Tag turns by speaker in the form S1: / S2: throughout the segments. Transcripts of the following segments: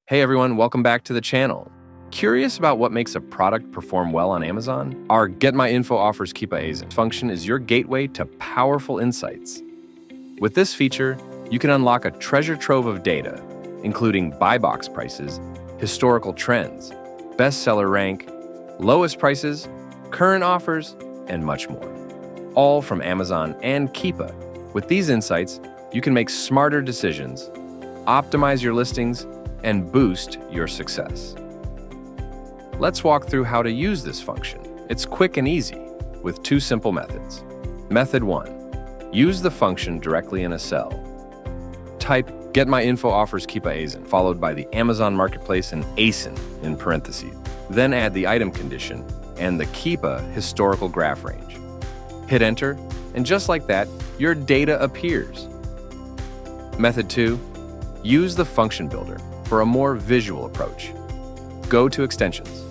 S1: Hey everyone, welcome back to the channel. Curious about what makes a product perform well on Amazon? Our Get My Info Offers Keepa ASIN function is your gateway to powerful insights. With this feature, you can unlock a treasure trove of data, including buy box prices, historical trends, bestseller rank, lowest prices, current offers, and much more. All from Amazon and Keepa. With these insights, you can make smarter decisions, optimize your listings, and boost your success. Let's walk through how to use this function. It's quick and easy with two simple methods. Method 1. Use the function directly in a cell. Type Get My Info Offers Keepa ASIN followed by the Amazon Marketplace and ASIN in parentheses. Then add the item condition and the Keepa historical graph range. Hit enter, and just like that, your data appears. Method 2. Use the function builder for a more visual approach. Go to Extensions,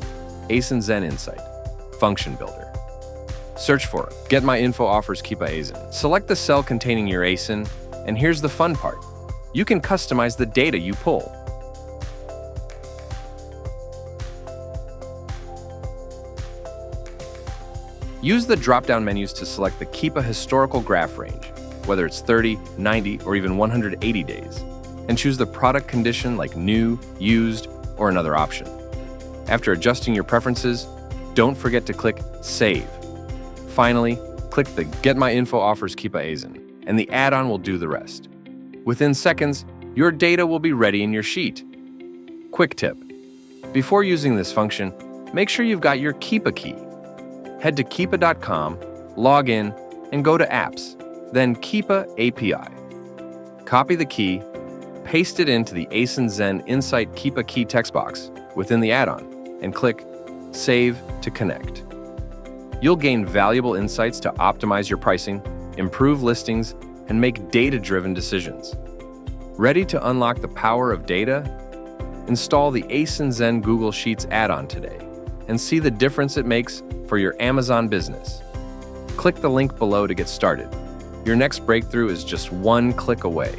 S1: Asinzen Insight, Function Builder. Search for Get My Info Offers Keepa ASIN. Select the cell containing your ASIN, and here's the fun part. You can customize the data you pull. Use the drop-down menus to select the Keepa historical graph range, whether it's 30, 90, or even 180 days, and choose the product condition like new, used, or another option. After adjusting your preferences, don't forget to click Save. Finally, click the Get My Info Offers Keepa ASIN, and the add-on will do the rest. Within seconds, your data will be ready in your sheet. Quick tip: before using this function, make sure you've got your Keepa key. Head to Keepa.com, log in, and go to Apps, then Keepa API. Copy the key, paste it into the Asinzen Insight Keepa key text box within the add-on, and click Save to connect. You'll gain valuable insights to optimize your pricing, improve listings, and make data-driven decisions. Ready to unlock the power of data? Install the Asinzen Google Sheets add-on today and see the difference it makes for your Amazon business. Click the link below to get started. Your next breakthrough is just one click away.